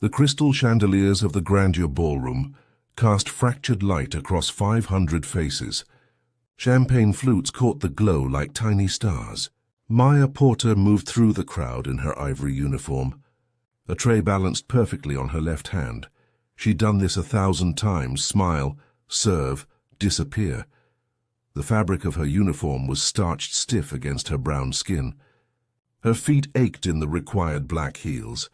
The crystal chandeliers of the grandeur ballroom cast fractured light across 500 faces. Champagne flutes caught the glow like tiny stars. Maya Porter moved through the crowd in her ivory uniform. A tray balanced perfectly on her left hand. She'd done this 1,000 times: smile, serve, disappear. The fabric of her uniform was starched stiff against her brown skin. Her feet ached in the required black heels.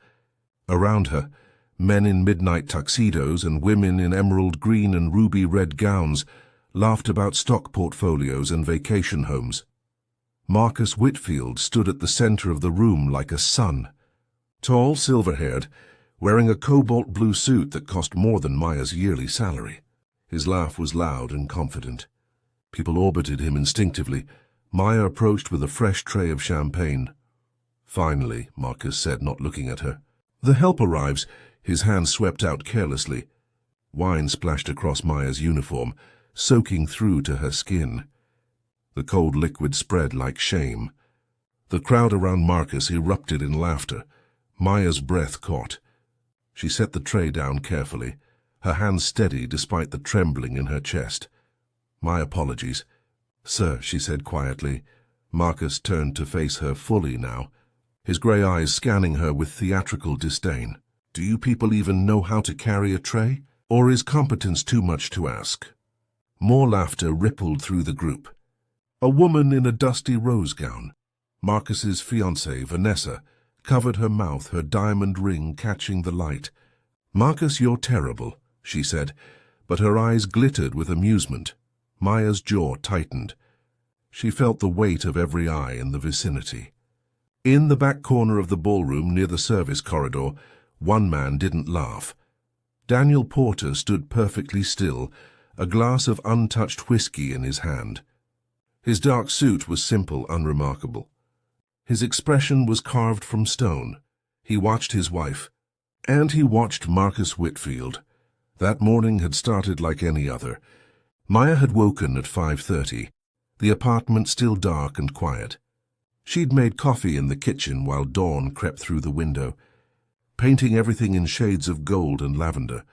Around her, men in midnight tuxedos and women in emerald green and ruby red gowns laughed about stock portfolios and vacation homes. Marcus Whitfield stood at the center of the room like a sun. Tall, silver-haired, wearing a cobalt blue suit that cost more than Maya's yearly salary. His laugh was loud and confident. People orbited him instinctively. Maya approached with a fresh tray of champagne. "Finally," Marcus said, not looking at her. "The help arrives." His hand swept out carelessly. Wine splashed across Maya's uniform, soaking through to her skin. The cold liquid spread like shame. The crowd around Marcus erupted in laughter. Maya's breath caught. She set the tray down carefully, her hands steady despite the trembling in her chest. "My apologies." "Sir," she said quietly. Marcus turned to face her fully now, his grey eyes scanning her with theatrical disdain. "Do you people even know how to carry a tray? Or is competence too much to ask?" More laughter rippled through the group. A woman in a dusty rose gown, Marcus's fiancée, Vanessa, covered her mouth, her diamond ring catching the light. "Marcus, you're terrible," she said, but her eyes glittered with amusement. Maya's jaw tightened. She felt the weight of every eye in the vicinity. In the back corner of the ballroom near the service corridor, one man didn't laugh. Daniel Porter stood perfectly still, a glass of untouched whiskey in his hand. His dark suit was simple, unremarkable. His expression was carved from stone. He watched his wife, and he watched Marcus Whitfield. That morning had started like any other. Maya had woken at 5:30, the apartment still dark and quiet. She'd made coffee in the kitchen while dawn crept through the window, painting everything in shades of gold and lavender.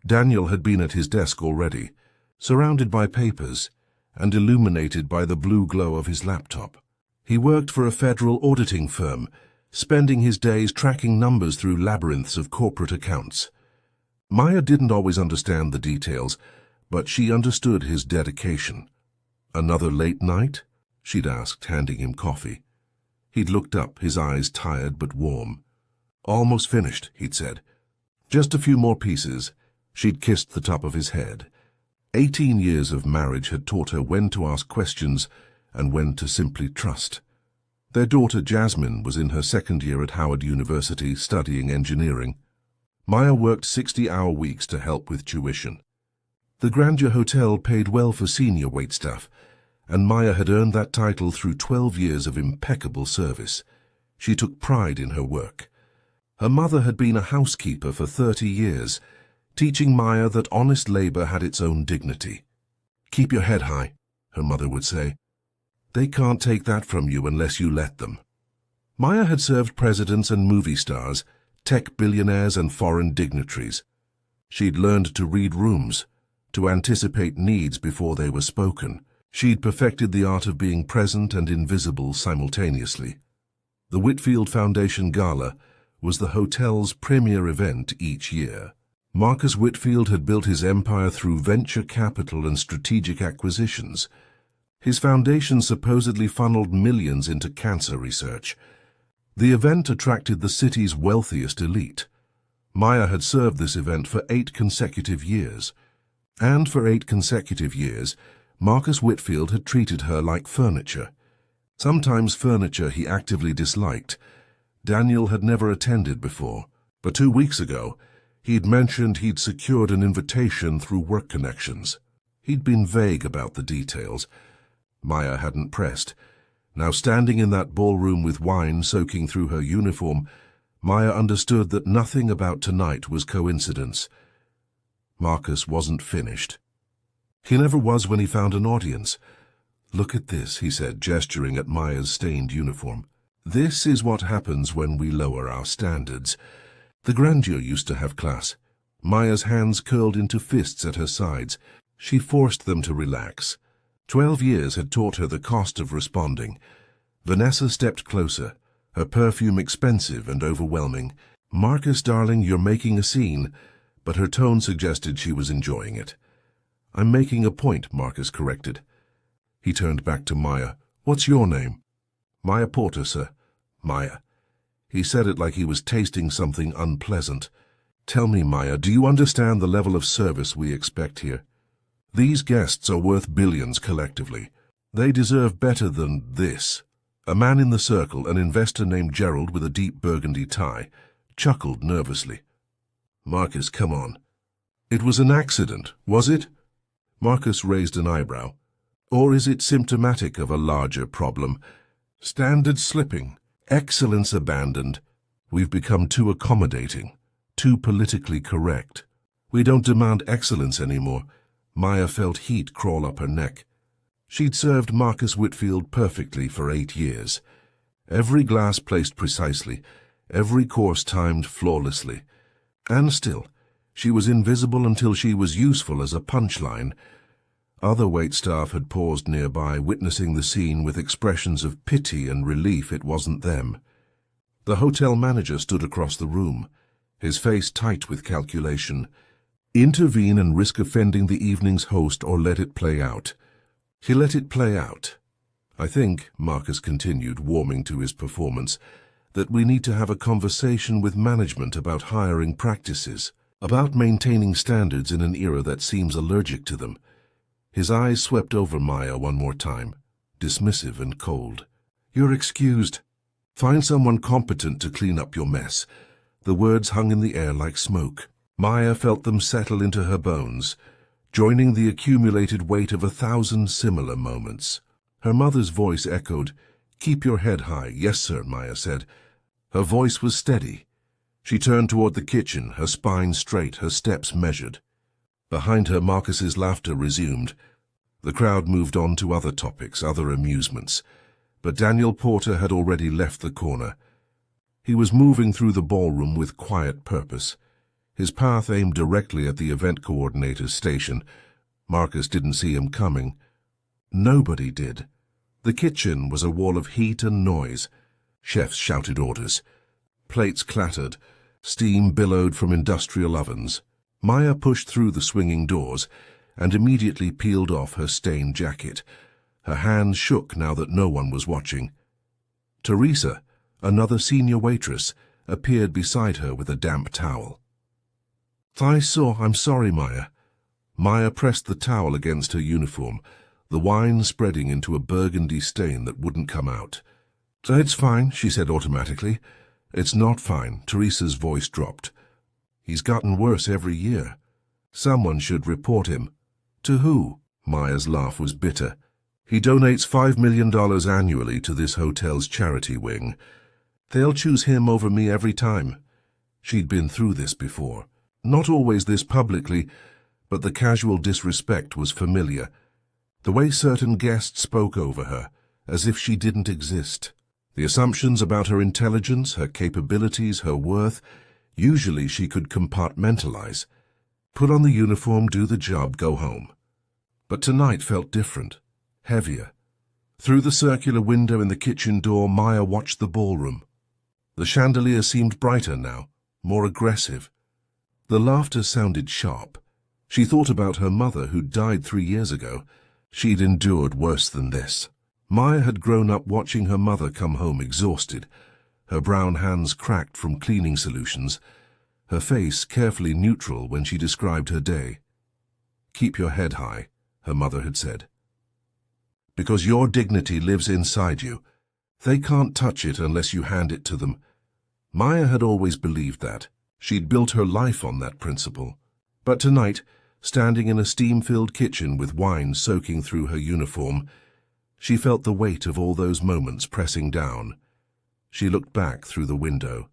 Daniel had been at his desk already, surrounded by papers and illuminated by the blue glow of his laptop. He worked for a federal auditing firm, spending his days tracking numbers through labyrinths of corporate accounts. Maya didn't always understand the details, but she understood his dedication. "Another late night?" she'd asked, handing him coffee. He'd looked up, his eyes tired but warm. "Almost finished," he'd said. "Just a few more pieces." She'd kissed the top of his head. 18 years of marriage had taught her when to ask questions and when to simply trust. Their daughter Jasmine was in her second year at Howard University studying engineering. Maya worked 60-hour weeks to help with tuition. The Grandeur Hotel paid well for senior waitstaff, and Maya had earned that title through 12 years of impeccable service. She took pride in her work. Her mother had been a housekeeper for 30 years, teaching Maya that honest labor had its own dignity. "Keep your head high," her mother would say. "They can't take that from you unless you let them." Maya had served presidents and movie stars, tech billionaires and foreign dignitaries. She'd learned to read rooms, to anticipate needs before they were spoken. She'd perfected the art of being present and invisible simultaneously. The Whitfield Foundation Gala was the hotel's premier event each year. Marcus Whitfield had built his empire through venture capital and strategic acquisitions. His foundation supposedly funneled millions into cancer research. The event attracted the city's wealthiest elite. Maya had served this event for 8 consecutive years. And for 8 consecutive years, Marcus Whitfield had treated her like furniture. Sometimes furniture he actively disliked. Daniel had never attended before, but 2 weeks ago, he'd mentioned he'd secured an invitation through work connections. He'd been vague about the details. Maya hadn't pressed. Now standing in that ballroom with wine soaking through her uniform, Maya understood that nothing about tonight was coincidence. Marcus wasn't finished. He never was when he found an audience. "Look at this," he said, gesturing at Maya's stained uniform. "This is what happens when we lower our standards. The grandeur used to have class. Maya's hands curled into fists at her sides. She forced them to relax. 12 years had taught her the cost of responding. Vanessa stepped closer, her perfume expensive and overwhelming. "Marcus, darling, you're making a scene," but her tone suggested she was enjoying it. "I'm making a point," Marcus corrected. He turned back to Maya. "What's your name?" "Maya Porter, sir." "Maya." He said it like he was tasting something unpleasant. "Tell me, Maya, do you understand the level of service we expect here? These guests are worth billions collectively. They deserve better than this." A man in the circle, an investor named Gerald with a deep burgundy tie, chuckled nervously. "Marcus, come on. It was an accident, was it?" Marcus raised an eyebrow. "Or is it symptomatic of a larger problem? Standards slipping, excellence abandoned. We've become too accommodating, too politically correct. We don't demand excellence anymore." Maya felt heat crawl up her neck. She'd served Marcus Whitfield perfectly for 8 years. Every glass placed precisely, every course timed flawlessly. And still, she was invisible until she was useful as a punchline. Other waitstaff had paused nearby, witnessing the scene with expressions of pity and relief it wasn't them. The hotel manager stood across the room, his face tight with calculation. Intervene and risk offending the evening's host, or let it play out. He let it play out. "I think," Marcus continued, warming to his performance, "that we need to have a conversation with management about hiring practices, about maintaining standards in an era that seems allergic to them." His eyes swept over Maya one more time, dismissive and cold. "You're excused. Find someone competent to clean up your mess." The words hung in the air like smoke. Maya felt them settle into her bones, joining the accumulated weight of 1,000 similar moments. Her mother's voice echoed. "Keep your head high." "Yes, sir," Maya said. Her voice was steady. She turned toward the kitchen, her spine straight, her steps measured. Behind her, Marcus's laughter resumed. The crowd moved on to other topics, other amusements. But Daniel Porter had already left the corner. He was moving through the ballroom with quiet purpose, his path aimed directly at the event coordinator's station. Marcus didn't see him coming. Nobody did. The kitchen was a wall of heat and noise. Chefs shouted orders. Plates clattered. Steam billowed from industrial ovens. Maya pushed through the swinging doors and immediately peeled off her stained jacket. Her hands shook now that no one was watching. Teresa, another senior waitress, appeared beside her with a damp towel. I'm sorry, Maya." Maya pressed the towel against her uniform, the wine spreading into a burgundy stain that wouldn't come out. "It's fine," she said automatically. "It's not fine," Teresa's voice dropped. "He's gotten worse every year. Someone should report him." "To who?" Maya's laugh was bitter. "He donates $5 million annually to this hotel's charity wing. They'll choose him over me every time." She'd been through this before. Not always this publicly, but the casual disrespect was familiar. The way certain guests spoke over her, as if she didn't exist. The assumptions about her intelligence, her capabilities, her worth, usually she could compartmentalize. Put on the uniform, do the job, go home. But tonight felt different, heavier. Through the circular window in the kitchen door, Maya watched the ballroom. The chandelier seemed brighter now, more aggressive. The laughter sounded sharp. She thought about her mother, who died 3 years ago. She'd endured worse than this. Maya had grown up watching her mother come home exhausted, her brown hands cracked from cleaning solutions, her face carefully neutral when she described her day. "Keep your head high," her mother had said. "Because your dignity lives inside you. They can't touch it unless you hand it to them." Maya had always believed that. She'd built her life on that principle. But tonight, standing in a steam-filled kitchen with wine soaking through her uniform, she felt the weight of all those moments pressing down. She looked back through the window.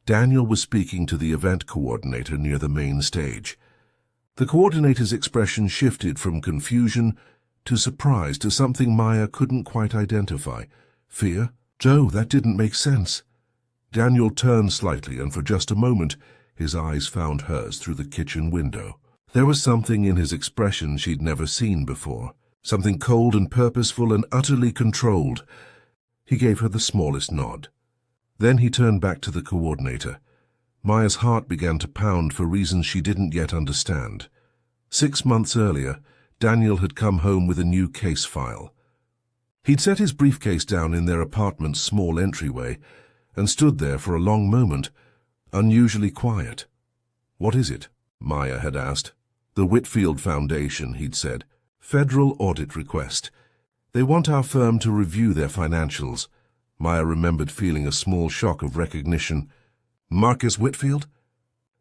Daniel was speaking to the event coordinator near the main stage. The coordinator's expression shifted from confusion to surprise, to something Maya couldn't quite identify. Fear? "Joe, that didn't make sense." Daniel turned slightly, and for just a moment his eyes found hers through the kitchen window. There was something in his expression she'd never seen before, something cold and purposeful and utterly controlled. He gave her the smallest nod. Then he turned back to the coordinator. Maya's heart began to pound for reasons she didn't yet understand. 6 months earlier, Daniel had come home with a new case file. He'd set his briefcase down in their apartment's small entryway and stood there for a long moment, unusually quiet. "What is it?" Maya had asked. "The Whitfield Foundation," he'd said. "Federal audit request. They want our firm to review their financials." Maya remembered feeling a small shock of recognition. "Marcus Whitfield?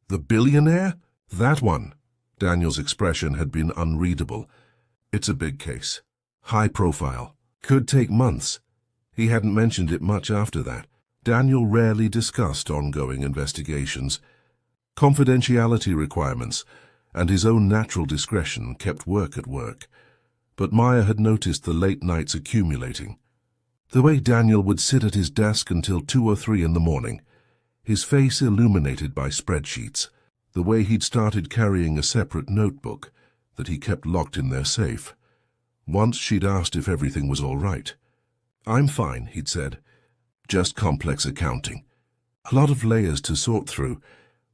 The billionaire? That one?" Daniel's expression had been unreadable. "It's a big case. High profile. Could take months." He hadn't mentioned it much after that. Daniel rarely discussed ongoing investigations. Confidentiality requirements and his own natural discretion kept work at work. But Maya had noticed the late nights accumulating. The way Daniel would sit at his desk until 2 or 3 in the morning, his face illuminated by spreadsheets, the way he'd started carrying a separate notebook that he kept locked in their safe. Once she'd asked if everything was all right. "I'm fine," he'd said. "Just complex accounting. A lot of layers to sort through."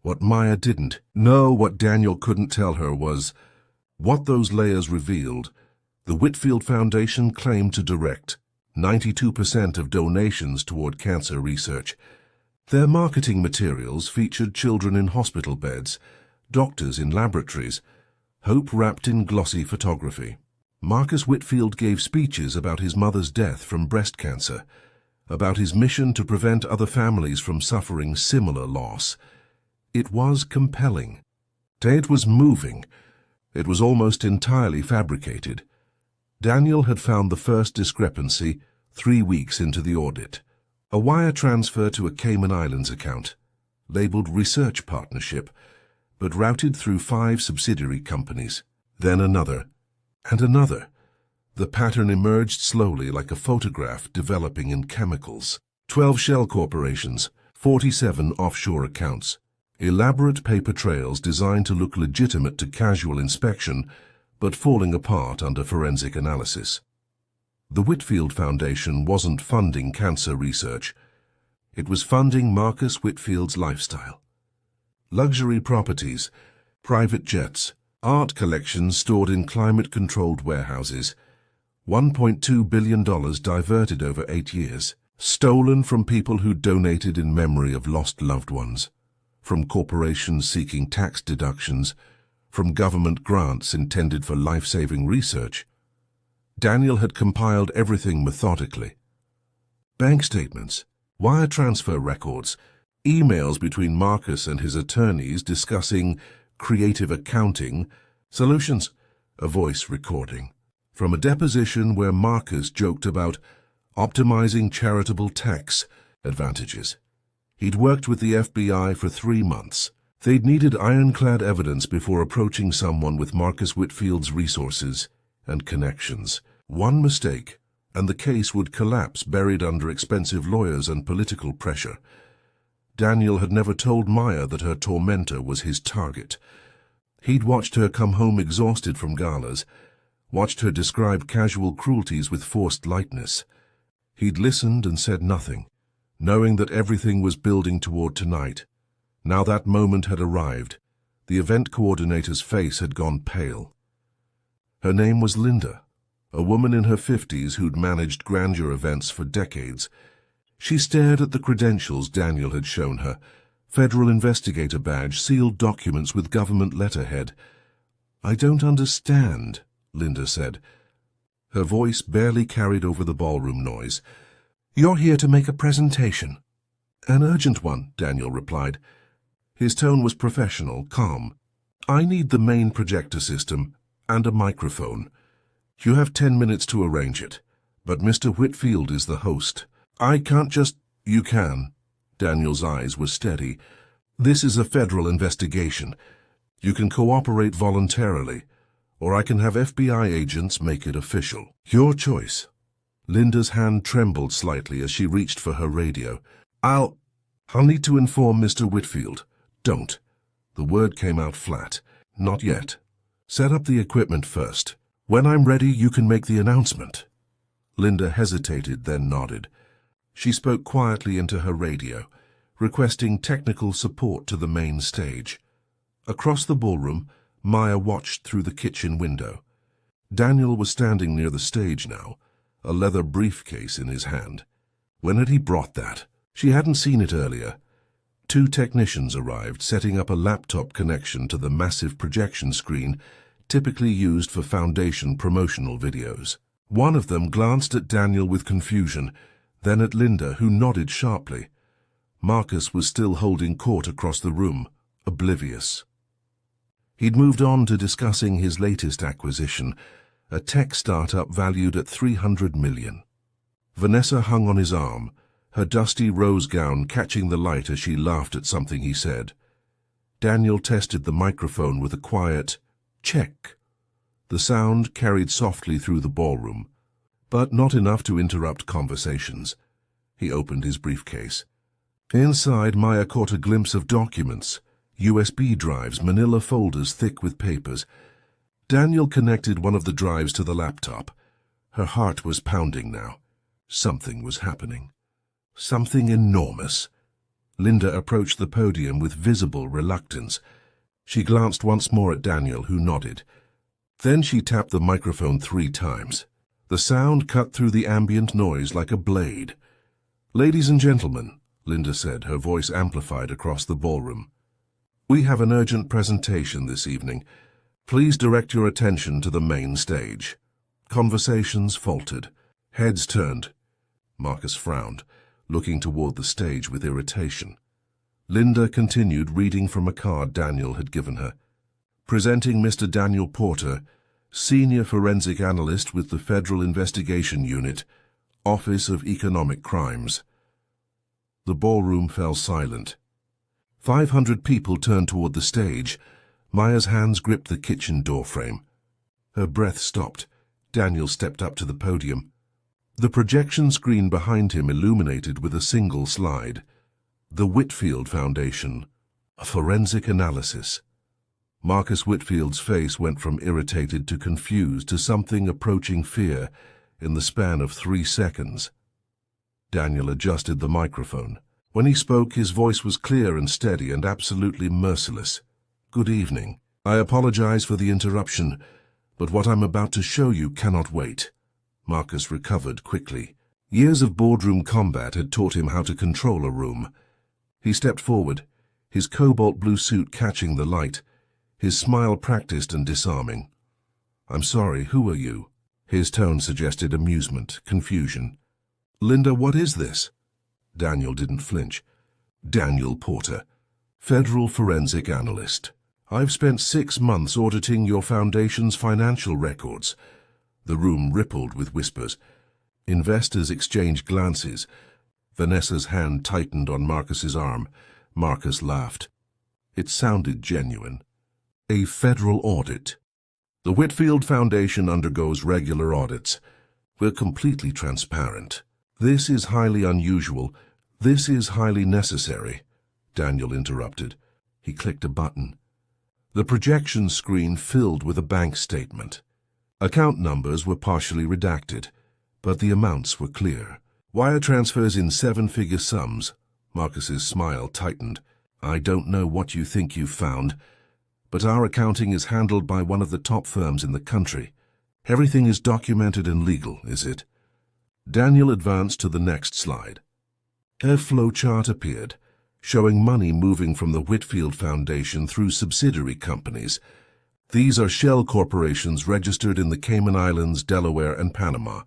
What Maya didn't know, what Daniel couldn't tell her, was what those layers revealed. The Whitfield Foundation claimed to direct 92% of donations toward cancer research. Their marketing materials featured children in hospital beds, doctors in laboratories, hope wrapped in glossy photography. Marcus Whitfield gave speeches about his mother's death from breast cancer, about his mission to prevent other families from suffering similar loss. It was compelling. It was moving. It was almost entirely fabricated. Daniel had found the first discrepancy 3 weeks into the audit. A wire transfer to a Cayman Islands account, labeled Research Partnership, but routed through 5 subsidiary companies, then another, and another. The pattern emerged slowly like a photograph developing in chemicals. 12 shell corporations, 47 offshore accounts, elaborate paper trails designed to look legitimate to casual inspection, but falling apart under forensic analysis. The Whitfield Foundation wasn't funding cancer research. It was funding Marcus Whitfield's lifestyle. Luxury properties, private jets, art collections stored in climate-controlled warehouses, $1.2 billion diverted over 8 years, stolen from people who donated in memory of lost loved ones, from corporations seeking tax deductions, from government grants intended for life-saving research. Daniel had compiled everything methodically. Bank statements, wire transfer records, emails between Marcus and his attorneys discussing creative accounting solutions, a voice recording from a deposition where Marcus joked about optimizing charitable tax advantages. He'd worked with the FBI for 3 months. They'd needed ironclad evidence before approaching someone with Marcus Whitfield's resources and connections. One mistake, and the case would collapse, buried under expensive lawyers and political pressure. Daniel had never told Maya that her tormentor was his target. He'd watched her come home exhausted from galas, watched her describe casual cruelties with forced lightness. He'd listened and said nothing, knowing that everything was building toward tonight. Now that moment had arrived. The event coordinator's face had gone pale. Her name was Linda, a woman in her 50s who'd managed grandeur events for decades. She stared at the credentials Daniel had shown her, Federal Investigator badge, sealed documents with government letterhead. "I don't understand," Linda said. Her voice barely carried over the ballroom noise. "You're here to make a presentation." "An urgent one," Daniel replied. His tone was professional, calm. "I need the main projector system and a microphone. You have 10 minutes to arrange it, but Mr. Whitfield is the host. I can't just—" "You can." Daniel's eyes were steady. "This is a federal investigation. You can cooperate voluntarily, or I can have FBI agents make it official. Your choice." Linda's hand trembled slightly as she reached for her radio. I'll need to inform Mr. Whitfield. Don't. The word came out flat. Not yet. Set up the equipment first. When I'm ready, you can make the announcement. Linda hesitated, then nodded. She spoke quietly into her radio, requesting technical support to the main stage. Across the ballroom, Maya watched through the kitchen window. Daniel was standing near the stage now, a leather briefcase in his hand. When had he brought that? She hadn't seen it earlier. 2 technicians arrived, setting up a laptop connection to the massive projection screen typically used for foundation promotional videos. One of them glanced at Daniel with confusion, then at Linda, who nodded sharply. Marcus was still holding court across the room, oblivious. He'd moved on to discussing his latest acquisition, a tech startup valued at $300 million. Vanessa hung on his arm, her dusty rose gown catching the light as she laughed at something he said. Daniel tested the microphone with a quiet check. The sound carried softly through the ballroom, but not enough to interrupt conversations. He opened his briefcase. Inside, Maya caught a glimpse of documents, USB drives, manila folders thick with papers. Daniel connected one of the drives to the laptop. Her heart was pounding now. Something was happening. Something enormous. Linda approached the podium with visible reluctance. She glanced once more at Daniel, who nodded. Then she tapped the microphone 3 times. The sound cut through the ambient noise like a blade. "Ladies and gentlemen," Linda said, her voice amplified across the ballroom. "We have an urgent presentation this evening. Please direct your attention to the main stage." Conversations faltered. Heads turned. Marcus frowned, looking toward the stage with irritation. Linda continued reading from a card Daniel had given her. "Presenting Mr. Daniel Porter, Senior Forensic Analyst with the Federal Investigation Unit, Office of Economic Crimes." The ballroom fell silent. 500 people turned toward the stage. Maya's hands gripped the kitchen doorframe. Her breath stopped. Daniel stepped up to the podium. The projection screen behind him illuminated with a single slide. The Whitfield Foundation, a forensic analysis. Marcus Whitfield's face went from irritated to confused to something approaching fear in the span of 3 seconds. Daniel adjusted the microphone. When he spoke, his voice was clear and steady and absolutely merciless. "Good evening. I apologize for the interruption, but what I'm about to show you cannot wait." Marcus recovered quickly. Years of boardroom combat had taught him how to control a room. He stepped forward, his cobalt blue suit catching the light, his smile practiced and disarming. "I'm sorry, who are you?" His tone suggested amusement, confusion. "Linda, what is this?" Daniel didn't flinch. "Daniel Porter, Federal Forensic Analyst. I've spent 6 months auditing your foundation's financial records." The room rippled with whispers. Investors exchanged glances. Vanessa's hand tightened on Marcus's arm. Marcus laughed. It sounded genuine. "A federal audit. The Whitfield Foundation undergoes regular audits. We're completely transparent. This is highly unusual. This is highly necessary." Daniel interrupted. He clicked a button. The projection screen filled with a bank statement. Account numbers were partially redacted, but the amounts were clear. Wire transfers in 7-figure sums. Marcus's smile tightened. "I don't know what you think you've found, but our accounting is handled by one of the top firms in the country. Everything is documented and legal, is it?" Daniel advanced to the next slide. A flowchart appeared, showing money moving from the Whitfield Foundation through subsidiary companies. These are shell corporations registered in the Cayman Islands, Delaware, and Panama.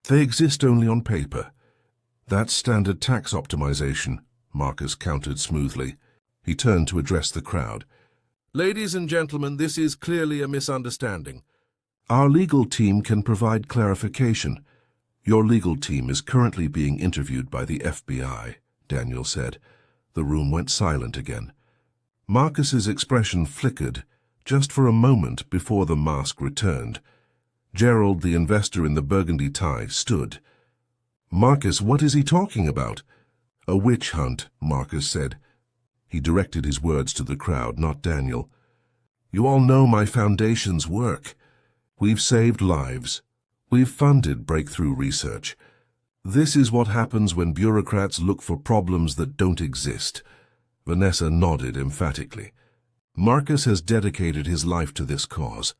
They exist only on paper. "That's standard tax optimization," Marcus countered smoothly. He turned to address the crowd. "Ladies and gentlemen, this is clearly a misunderstanding. Our legal team can provide clarification. Your legal team is currently being interviewed by the FBI," Daniel said. The room went silent again. Marcus's expression flickered just for a moment before the mask returned. Gerald, the investor in the burgundy tie, stood. "Marcus, what is he talking about?" "A witch hunt," Marcus said. He directed his words to the crowd, not Daniel. "You all know my foundation's work. We've saved lives. We've funded breakthrough research. This is what happens when bureaucrats look for problems that don't exist." Vanessa nodded emphatically. "Marcus has dedicated his life to this cause."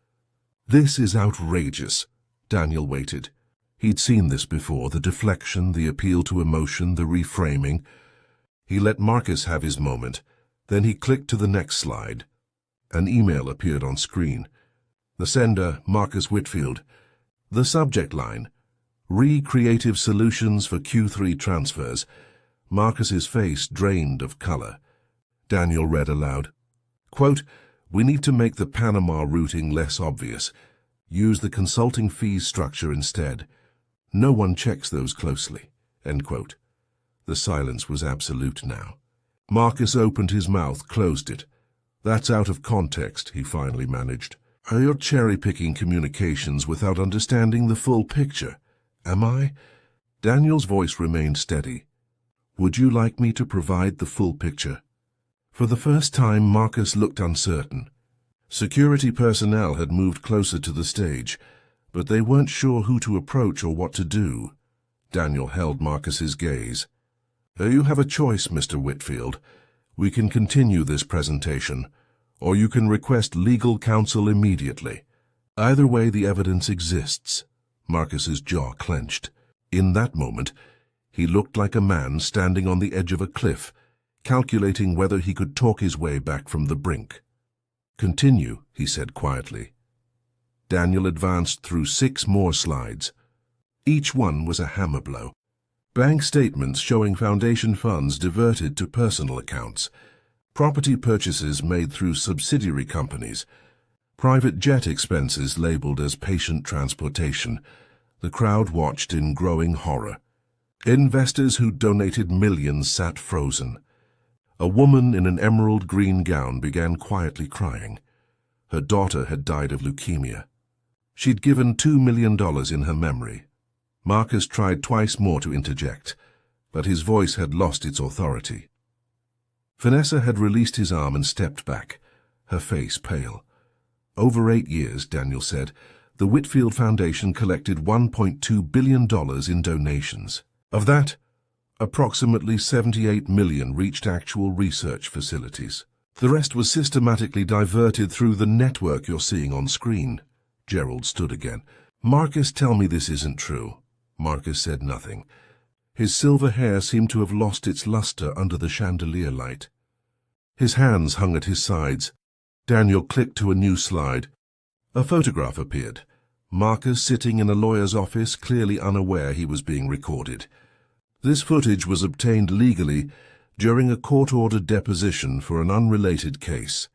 "This is outrageous." Daniel waited. He'd seen this before, the deflection, the appeal to emotion, the reframing. He let Marcus have his moment. Then he clicked to the next slide. An email appeared on screen. The sender, Marcus Whitfield. The subject line, "Recreative Solutions for Q3 Transfers." Marcus's face drained of color. Daniel read aloud. Quote, "We need to make the Panama routing less obvious. Use the consulting fees structure instead. No one checks those closely." End quote. The silence was absolute now. Marcus opened his mouth, closed it. "That's out of context," he finally managed. "You're cherry-picking communications without understanding the full picture." "Am I?" Daniel's voice remained steady. "Would you like me to provide the full picture?" For the first time, Marcus looked uncertain. Security personnel had moved closer to the stage, but they weren't sure who to approach or what to do. Daniel held Marcus's gaze. "You have a choice, Mr. Whitfield. We can continue this presentation, or you can request legal counsel immediately. Either way, the evidence exists." Marcus's jaw clenched. In that moment, he looked like a man standing on the edge of a cliff, calculating whether he could talk his way back from the brink. "Continue," he said quietly. Daniel advanced through 6 more slides. Each one was a hammer blow. Bank statements showing foundation funds diverted to personal accounts, property purchases made through subsidiary companies, private jet expenses labeled as patient transportation. The crowd watched in growing horror. Investors who donated millions sat frozen. A woman in an emerald green gown began quietly crying. Her daughter had died of leukemia. She'd given $2 million in her memory. Marcus tried twice more to interject, but his voice had lost its authority. Vanessa had released his arm and stepped back, her face pale. Over 8 years, Daniel said, the Whitfield Foundation collected $1.2 billion in donations. Of that, approximately 78 million reached actual research facilities. The rest was systematically diverted through the network you're seeing on screen. Gerald stood again. "Marcus, tell me this isn't true." Marcus said nothing. His silver hair seemed to have lost its luster under the chandelier light. His hands hung at his sides. Daniel clicked to a new slide. A photograph appeared. Marcus sitting in a lawyer's office, clearly unaware he was being recorded. This footage was obtained legally during a court-ordered deposition for an unrelated case.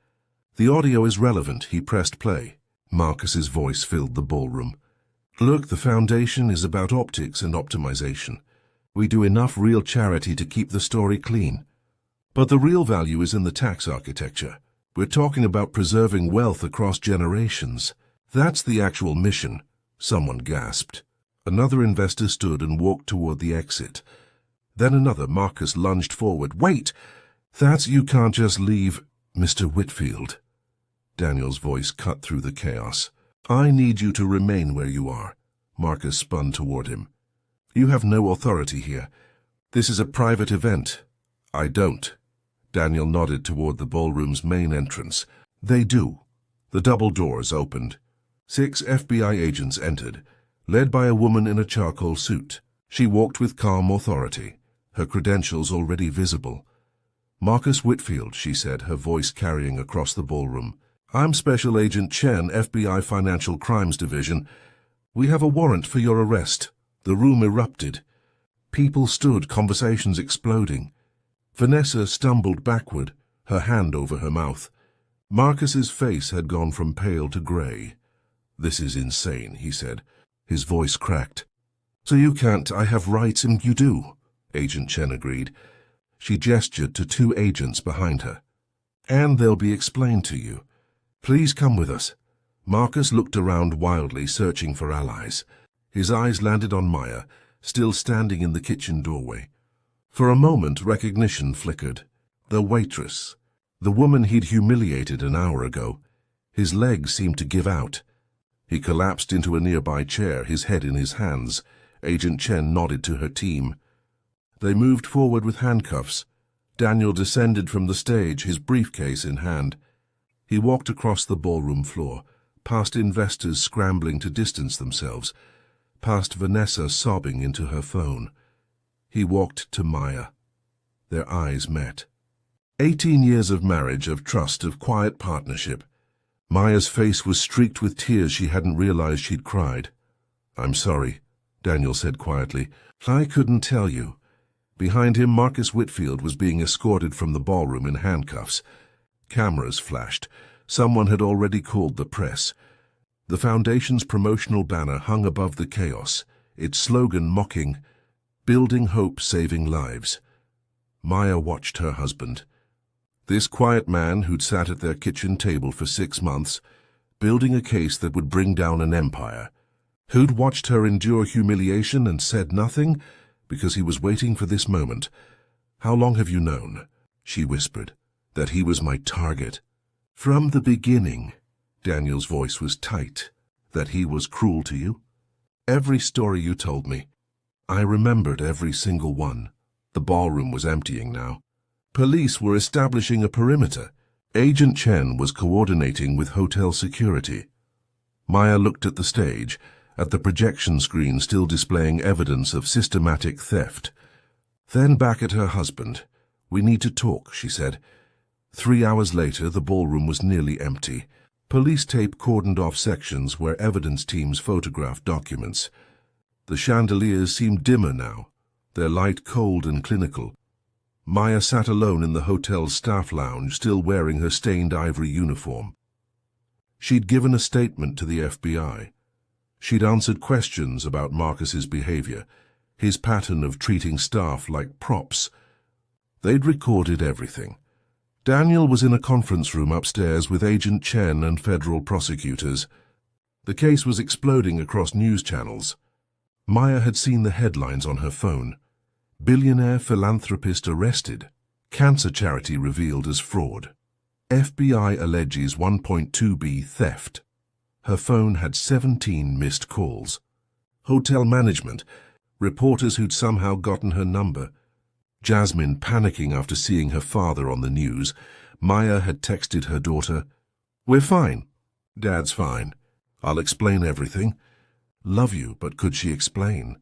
"The audio is relevant," he pressed play. Marcus's voice filled the ballroom. "Look, the foundation is about optics and optimization. We do enough real charity to keep the story clean. But the real value is in the tax architecture. We're talking about preserving wealth across generations. That's the actual mission." Someone gasped. Another investor stood and walked toward the exit. Then another. Marcus lunged forward. "Wait! You can't just leave, Mr. Whitfield." Daniel's voice cut through the chaos. "I need you to remain where you are." Marcus spun toward him. "You have no authority here. This is a private event." "I don't." Daniel nodded toward the ballroom's main entrance. "They do." The double doors opened. 6 FBI agents entered, led by a woman in a charcoal suit. She walked with calm authority, her credentials already visible. "Marcus Whitfield," she said, her voice carrying across the ballroom. "I'm Special Agent Chen, FBI Financial Crimes Division. We have a warrant for your arrest." The room erupted. People stood, conversations exploding. Vanessa stumbled backward, her hand over her mouth. Marcus's face had gone from pale to gray. "This is insane," he said. His voice cracked. "So you can't. I have rights and you do," Agent Chen agreed. She gestured to 2 agents behind her. "And they'll be explained to you. Please come with us." Marcus looked around wildly, searching for allies. His eyes landed on Maya, still standing in the kitchen doorway. For a moment, recognition flickered. The waitress. The woman he'd humiliated an hour ago. His legs seemed to give out. He collapsed into a nearby chair, his head in his hands. Agent Chen nodded to her team. They moved forward with handcuffs. Daniel descended from the stage, his briefcase in hand. He walked across the ballroom floor, past investors scrambling to distance themselves, past Vanessa sobbing into her phone. He walked to Maya. Their eyes met. 18 years of marriage, of trust, of quiet partnership. Maya's face was streaked with tears she hadn't realized she'd cried. "I'm sorry," Daniel said quietly. "I couldn't tell you." Behind him, Marcus Whitfield was being escorted from the ballroom in handcuffs. Cameras flashed. Someone had already called the press. The Foundation's promotional banner hung above the chaos, its slogan mocking, "Building hope, saving lives." Maya watched her husband. This quiet man who'd sat at their kitchen table for 6 months, building a case that would bring down an empire. Who'd watched her endure humiliation and said nothing, because he was waiting for this moment. "How long have you known?" she whispered. "That he was my target?" "From the beginning." Daniel's voice was tight. "That he was cruel to you?" "Every story you told me." I remembered every single one. The ballroom was emptying now. Police were establishing a perimeter. Agent Chen was coordinating with hotel security. Maya looked at the stage, at the projection screen still displaying evidence of systematic theft. Then back at her husband. "We need to talk," she said. 3 hours later, the ballroom was nearly empty. Police tape cordoned off sections where evidence teams photographed documents. The chandeliers seemed dimmer now, their light cold and clinical. Maya sat alone in the hotel's staff lounge, still wearing her stained ivory uniform. She'd given a statement to the FBI. She'd answered questions about Marcus's behavior, his pattern of treating staff like props. They'd recorded everything. Daniel was in a conference room upstairs with Agent Chen and federal prosecutors. The case was exploding across news channels. Maya had seen the headlines on her phone. "Billionaire philanthropist arrested. Cancer charity revealed as fraud. FBI alleges 1.2B theft." Her phone had 17 missed calls. Hotel management, reporters who'd somehow gotten her number. Jasmine panicking after seeing her father on the news. Maya had texted her daughter, "We're fine. Dad's fine. I'll explain everything." Love you, but could she explain?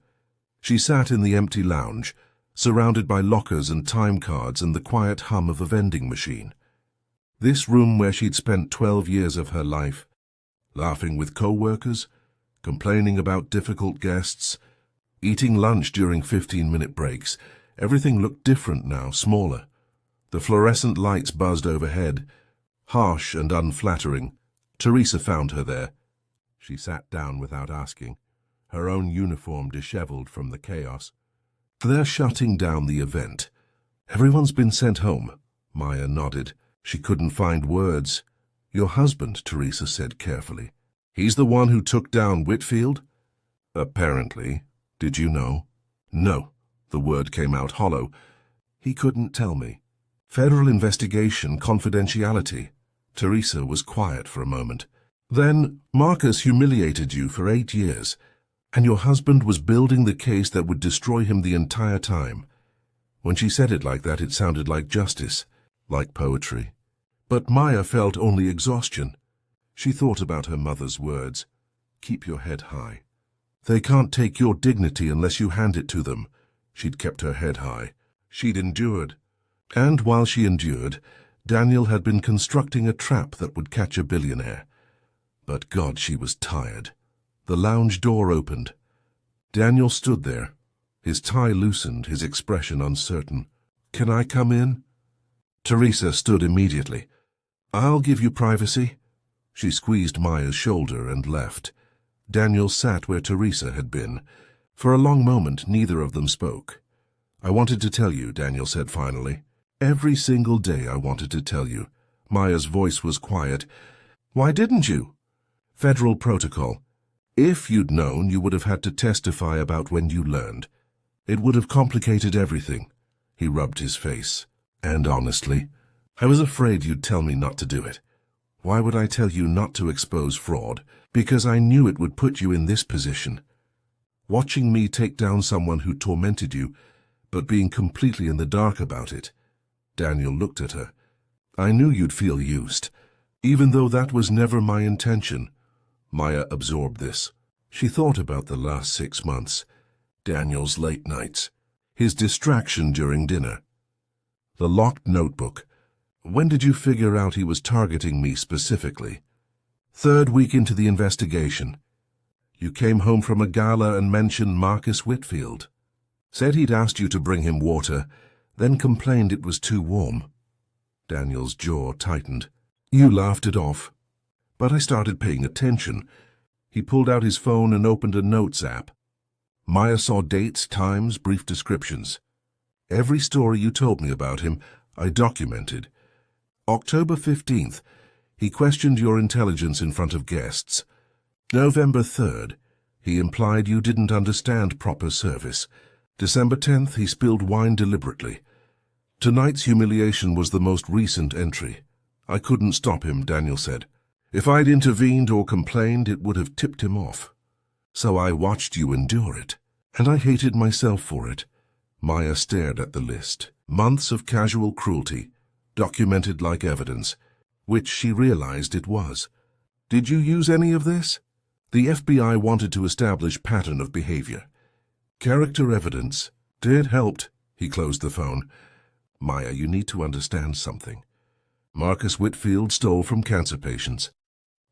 She sat in the empty lounge, surrounded by lockers and time cards and the quiet hum of a vending machine. This room where she'd spent 12 years of her life, laughing with co-workers, complaining about difficult guests, eating lunch during 15-minute breaks. Everything looked different now, smaller. The fluorescent lights buzzed overhead, harsh and unflattering. Teresa found her there. She sat down without asking, her own uniform disheveled from the chaos. "They're shutting down the event. Everyone's been sent home." Maya nodded. She couldn't find words. "Your husband," Teresa said carefully. "He's the one who took down Whitfield?" "Apparently. Did you know?" "No." The word came out hollow. "He couldn't tell me. Federal investigation, confidentiality." Teresa was quiet for a moment. "Then Marcus humiliated you for 8 years, and your husband was building the case that would destroy him the entire time." When she said it like that, it sounded like justice, like poetry. But Maya felt only exhaustion. She thought about her mother's words. "Keep your head high. They can't take your dignity unless you hand it to them." She'd kept her head high. She'd endured. And while she endured, Daniel had been constructing a trap that would catch a billionaire. But God, she was tired. The lounge door opened. Daniel stood there, his tie loosened, his expression uncertain. "Can I come in?" Teresa stood immediately. "I'll give you privacy." She squeezed Maya's shoulder and left. Daniel sat where Teresa had been. For a long moment, neither of them spoke. "I wanted to tell you," Daniel said finally. "Every single day I wanted to tell you." Maya's voice was quiet. "Why didn't you?" "Federal protocol. If you'd known, you would have had to testify about when you learned. It would have complicated everything. He rubbed his face. And honestly, I was afraid you'd tell me not to do it. Why would I tell you not to expose fraud? Because I knew it would put you in this position. Watching me take down someone who tormented you, but being completely in the dark about it. Daniel looked at her. I knew you'd feel used, even though that was never my intention. Maya absorbed this. She thought about the last 6 months, Daniel's late nights, his distraction during dinner, the locked notebook. When did you figure out he was targeting me specifically? 3rd week into the investigation. You came home from a gala and mentioned Marcus Whitfield. Said he'd asked you to bring him water, then complained it was too warm. Daniel's jaw tightened. You laughed it off. But I started paying attention. He pulled out his phone and opened a notes app. Maya saw dates, times, brief descriptions. Every story you told me about him, I documented. October 15th, he questioned your intelligence in front of guests. November 3rd, he implied you didn't understand proper service. December 10th, he spilled wine deliberately. Tonight's humiliation was the most recent entry. I couldn't stop him, Daniel said. If I'd intervened or complained, it would have tipped him off. So I watched you endure it, and I hated myself for it. Maya stared at the list. Months of casual cruelty, documented like evidence, which she realized it was. Did you use any of this? The FBI wanted to establish pattern of behavior. Character evidence. It helped. He closed the phone. Maya, you need to understand something. Marcus Whitfield stole from cancer patients,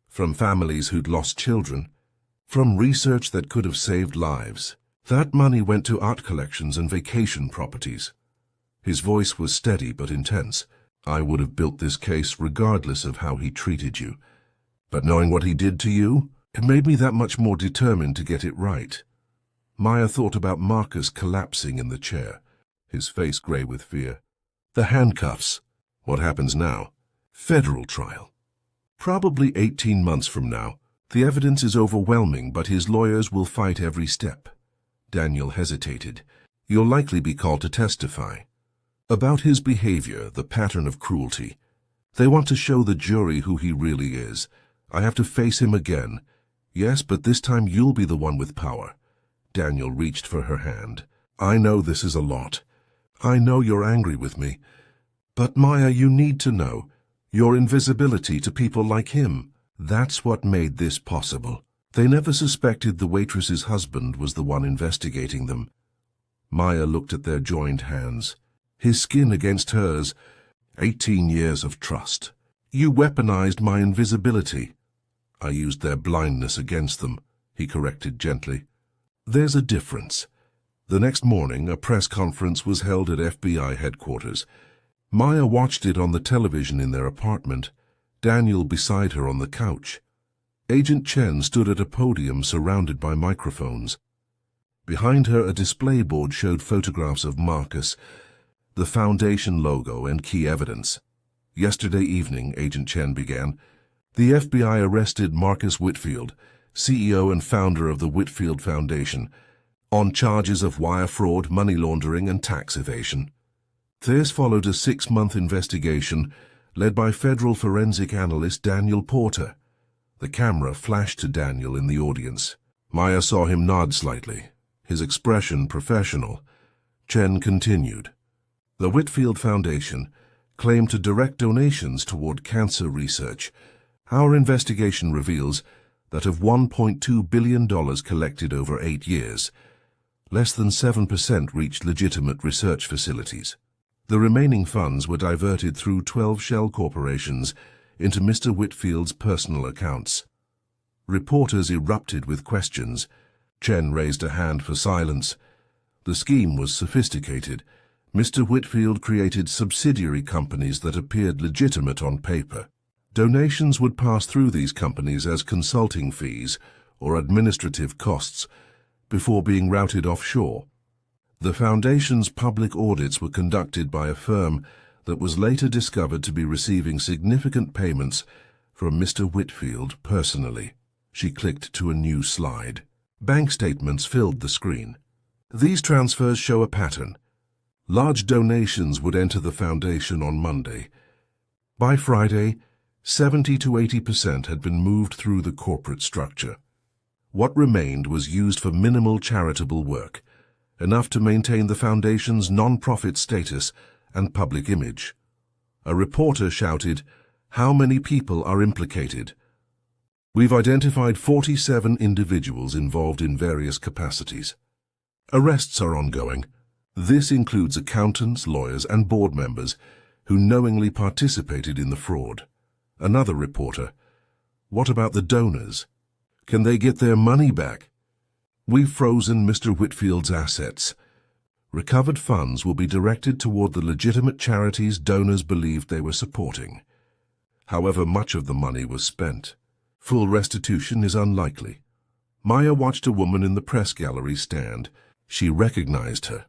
from families who'd lost children, from research that could have saved lives. That money went to art collections and vacation properties. His voice was steady but intense. I would have built this case regardless of how he treated you. But knowing what he did to you, it made me that much more determined to get it right. Maya thought about Marcus collapsing in the chair, his face gray with fear. The handcuffs. What happens now? Federal trial. Probably 18 months from now. The evidence is overwhelming, but his lawyers will fight every step. Daniel hesitated. You'll likely be called to testify. About his behavior, the pattern of cruelty. They want to show the jury who he really is. I have to face him again. Yes, but this time you'll be the one with power. Daniel reached for her hand. I know this is a lot. I know you're angry with me. But Maya, you need to know. Your invisibility to people like him. That's what made this possible. They never suspected the waitress's husband was the one investigating them. Maya looked at their joined hands. His skin against hers. 18 years of trust. You weaponized my invisibility. I used their blindness against them, he corrected gently. There's a difference. The next morning, a press conference was held at FBI headquarters. Maya watched it on the television in their apartment, Daniel beside her on the couch. Agent Chen stood at a podium surrounded by microphones. Behind her, a display board showed photographs of Marcus, the foundation logo and key evidence. Yesterday evening, Agent Chen began, the FBI arrested Marcus Whitfield, CEO and founder of the Whitfield Foundation, on charges of wire fraud, money laundering, and tax evasion. This followed a 6-month investigation led by federal forensic analyst Daniel Porter. The camera flashed to Daniel in the audience. Maya saw him nod slightly, his expression professional. Chen continued. The Whitfield Foundation claimed to direct donations toward cancer research. Our investigation reveals that of $1.2 billion collected over 8 years, less than 7% reached legitimate research facilities. The remaining funds were diverted through 12 shell corporations into Mr. Whitfield's personal accounts. Reporters erupted with questions. Chen raised a hand for silence. The scheme was sophisticated. Mr. Whitfield created subsidiary companies that appeared legitimate on paper. Donations would pass through these companies as consulting fees or administrative costs before being routed offshore. The Foundation's public audits were conducted by a firm that was later discovered to be receiving significant payments from Mr. Whitfield personally. She clicked to a new slide. Bank statements filled the screen. These transfers show a pattern. Large donations would enter the foundation on Monday. By Friday, 70 to 80% had been moved through the corporate structure. What remained was used for minimal charitable work, enough to maintain the foundation's non-profit status and public image. A reporter shouted, "How many people are implicated?" "We've identified 47 individuals involved in various capacities. Arrests are ongoing. This includes accountants, lawyers, and board members who knowingly participated in the fraud." Another reporter, "What about the donors? Can they get their money back?" "We've frozen Mr. Whitfield's assets. Recovered funds will be directed toward the legitimate charities donors believed they were supporting. However much of the money was spent, full restitution is unlikely." Maya watched a woman in the press gallery stand. She recognized her.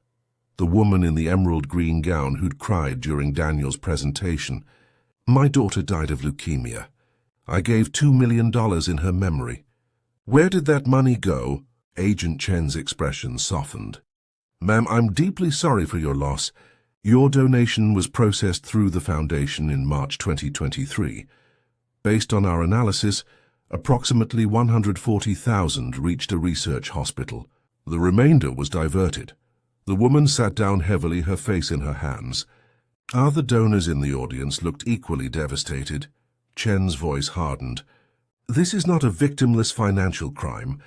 The woman in the emerald green gown who'd cried during Daniel's presentation. "My daughter died of leukemia. I gave $2 million in her memory." "Where did that money go?" Agent Chen's expression softened. "Ma'am, I'm deeply sorry for your loss. Your donation was processed through the foundation in March 2023. Based on our analysis, approximately 140,000 reached a research hospital. The remainder was diverted." The woman sat down heavily, her face in her hands. Other donors in the audience looked equally devastated. Chen's voice hardened. "This is not a victimless financial crime.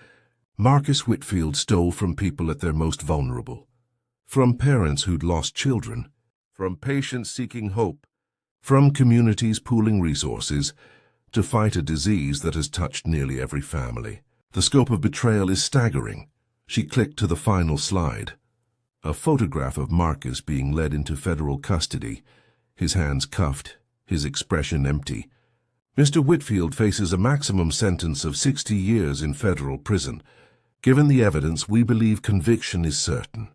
Marcus Whitfield stole from people at their most vulnerable. From parents who'd lost children. From patients seeking hope. From communities pooling resources to fight a disease that has touched nearly every family. The scope of betrayal is staggering." She clicked to the final slide. A photograph of Marcus being led into federal custody, his hands cuffed, his expression empty. "Mr. Whitfield faces a maximum sentence of 60 years in federal prison. Given the evidence, we believe conviction is certain.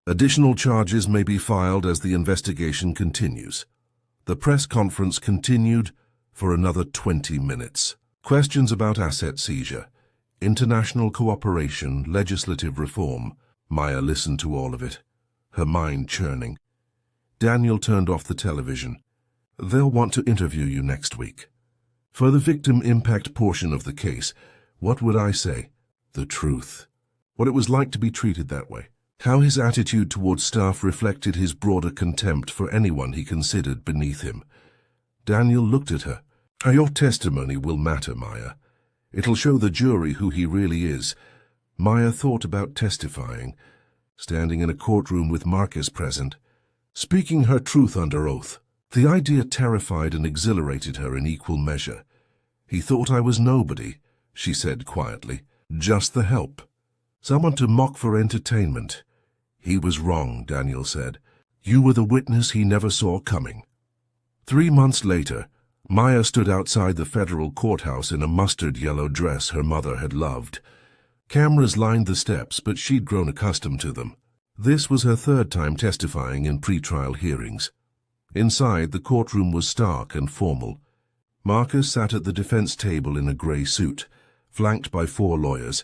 Additional charges may be filed as the investigation continues." The press conference continued for another 20 minutes. Questions about asset seizure, international cooperation, legislative reform. Maya listened to all of it, her mind churning. Daniel turned off the television. "They'll want to interview you next week. For the victim impact portion of the case, what would I say? The truth. What it was like to be treated that way. How his attitude towards staff reflected his broader contempt for anyone he considered beneath him." Daniel looked at her. "Your testimony will matter, Maya. It'll show the jury who he really is." Maya thought about testifying, standing in a courtroom with Marcus present, speaking her truth under oath. The idea terrified and exhilarated her in equal measure. "He thought I was nobody," she said quietly, "just the help. Someone to mock for entertainment." "He was wrong," Daniel said. "You were the witness he never saw coming." 3 months later, Maya stood outside the federal courthouse in a mustard yellow dress her mother had loved. Cameras lined the steps, but she'd grown accustomed to them. This was her 3rd time testifying in pretrial hearings. Inside, the courtroom was stark and formal. Marcus sat at the defense table in a grey suit, flanked by 4 lawyers.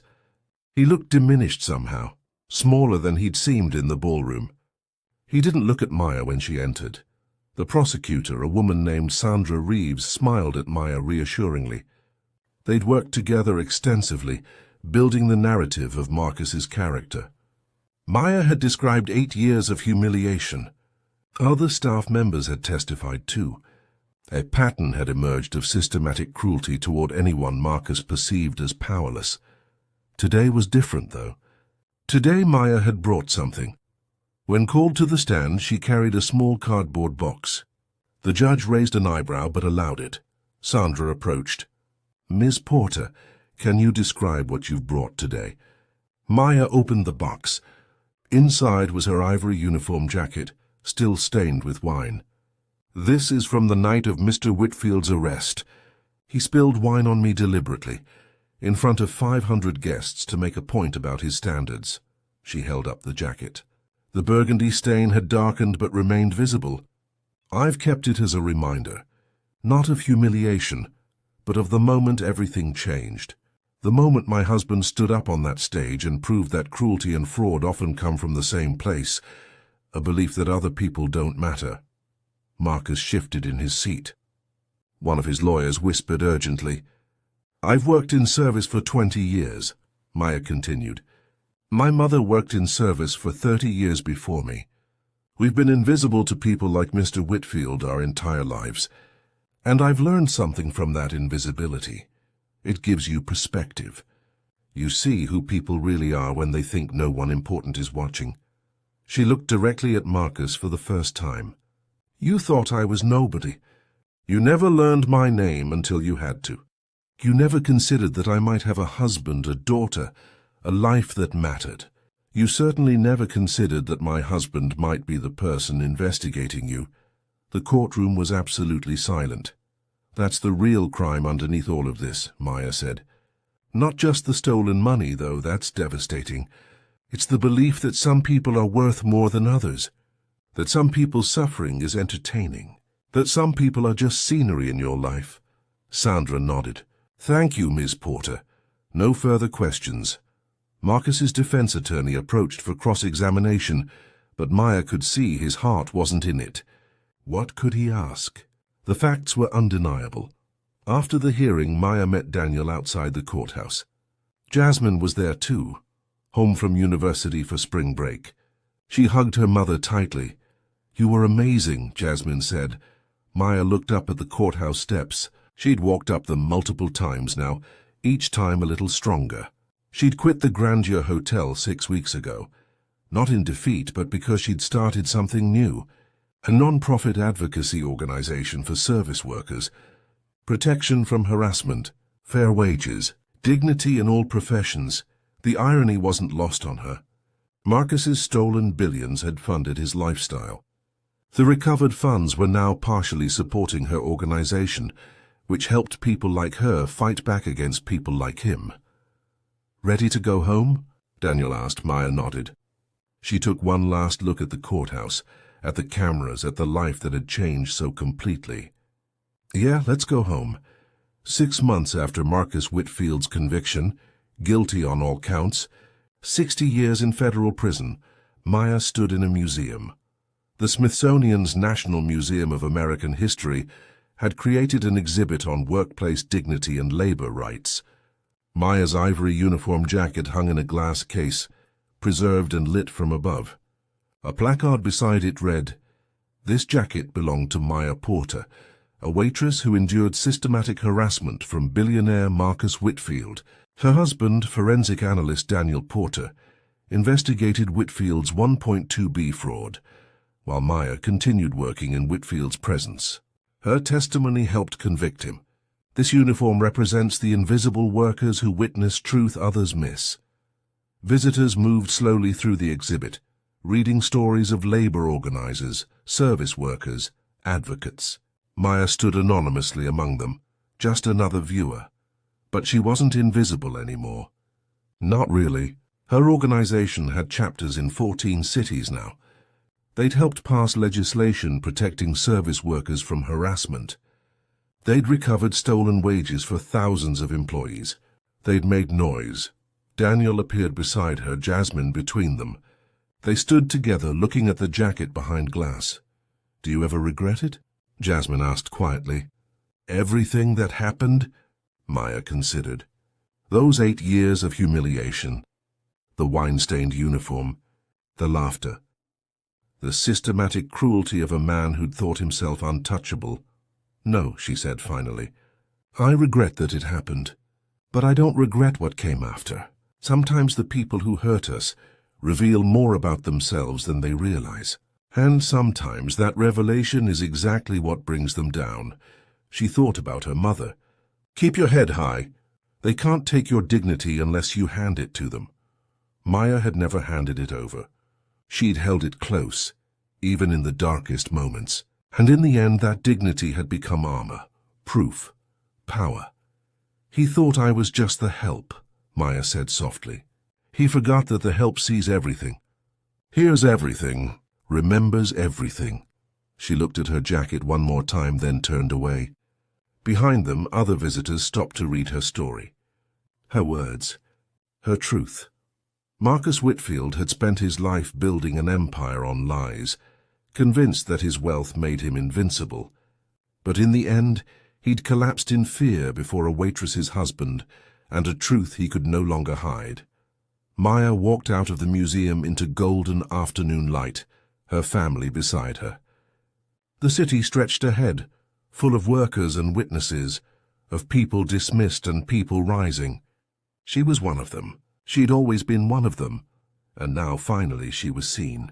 He looked diminished somehow, smaller than he'd seemed in the ballroom. He didn't look at Maya when she entered. The prosecutor, a woman named Sandra Reeves, smiled at Maya reassuringly. They'd worked together extensively, building the narrative of Marcus's character. Maya had described 8 years of humiliation. Other staff members had testified too. A pattern had emerged of systematic cruelty toward anyone Marcus perceived as powerless. Today was different, though. Today Maya had brought something. When called to the stand, she carried a small cardboard box. The judge raised an eyebrow but allowed it. Sandra approached. "Ms. Porter, can you describe what you've brought today?" Maya opened the box. Inside was her ivory uniform jacket, still stained with wine. "This is from the night of Mr. Whitfield's arrest. He spilled wine on me deliberately, in front of 500 guests to make a point about his standards." She held up the jacket. The burgundy stain had darkened but remained visible. "I've kept it as a reminder, not of humiliation, but of the moment everything changed. The moment my husband stood up on that stage and proved that cruelty and fraud often come from the same place. a belief that other people don't matter. Marcus shifted in his seat. One of his lawyers whispered urgently. "I've worked in service for 20 years, Maya continued. My mother worked in service for 30 years before me. We've been invisible to people like Mr. Whitfield our entire lives, and I've learned something from that invisibility. It gives you perspective. You see who people really are when they think no one important is watching." She looked directly at Marcus for the first time. "You thought I was nobody. You never learned my name until you had to. You never considered that I might have a husband, a daughter, a life that mattered. You certainly never considered that my husband might be the person investigating you." The courtroom was absolutely silent. "That's the real crime underneath all of this," Maya said. "Not just the stolen money, though, that's devastating. It's the belief that some people are worth more than others, that some people's suffering is entertaining, that some people are just scenery in your life." Sandra nodded. "Thank you, Ms. Porter. No further questions." Marcus's defense attorney approached for cross-examination, but Maya could see his heart wasn't in it. What could he ask? The facts were undeniable. After the hearing, Maya met Daniel outside the courthouse. Jasmine was there too, home from university for spring break. She hugged her mother tightly. "You were amazing," Jasmine said. Maya looked up at the courthouse steps. She'd walked up them multiple times now, each time a little stronger. She'd quit the Grandeur Hotel 6 weeks ago, not in defeat, but because she'd started something new, a non-profit advocacy organization for service workers. Protection from harassment, fair wages, dignity in all professions. The irony wasn't lost on her. Marcus's stolen billions had funded his lifestyle. The recovered funds were now partially supporting her organization, which helped people like her fight back against people like him. "Ready to go home?" Daniel asked. Maya nodded. She took one last look at the courthouse, at the cameras, at the life that had changed so completely. "Yeah, let's go home." 6 months after Marcus Whitfield's conviction, guilty on all counts, 60 years in federal prison, Maya stood in a museum. The Smithsonian's National Museum of American History had created an exhibit on workplace dignity and labor rights. Maya's ivory uniform jacket hung in a glass case, preserved and lit from above. A placard beside it read, "This jacket belonged to Maya Porter, a waitress who endured systematic harassment from billionaire Marcus Whitfield." Her husband, forensic analyst Daniel Porter, investigated Whitfield's 1.2B fraud, while Maya continued working in Whitfield's presence. Her testimony helped convict him. This uniform represents the invisible workers who witness truth others miss. Visitors moved slowly through the exhibit, reading stories of labor organizers, service workers, advocates. Maya stood anonymously among them, just another viewer. But she wasn't invisible anymore. Not really. Her organization had chapters in 14 cities now. They'd helped pass legislation protecting service workers from harassment. They'd recovered stolen wages for thousands of employees. They'd made noise. Daniel appeared beside her, Jasmine between them. They stood together looking at the jacket behind glass. "Do you ever regret it?" Jasmine asked quietly. "Everything that happened?" Maya considered. "Those 8 years of humiliation, the wine-stained uniform, the laughter, the systematic cruelty of a man who'd thought himself untouchable. No," she said finally. "I regret that it happened, but I don't regret what came after. Sometimes the people who hurt us reveal more about themselves than they realize. And sometimes that revelation is exactly what brings them down." She thought about her mother. "Keep your head high. They can't take your dignity unless you hand it to them." Maya had never handed it over. She'd held it close, even in the darkest moments. And in the end, that dignity had become armor, proof, power. "He thought I was just the help," Maya said softly. "He forgot that the help sees everything. Hears everything, remembers everything." She looked at her jacket one more time, then turned away. Behind them, other visitors stopped to read her story. Her words, her truth. Marcus Whitfield had spent his life building an empire on lies, convinced that his wealth made him invincible. But in the end, he'd collapsed in fear before a waitress's husband and a truth he could no longer hide. Maya walked out of the museum into golden afternoon light, her family beside her. The city stretched ahead, full of workers and witnesses, of people dismissed and people rising. She was one of them. She'd always been one of them, and now finally she was seen.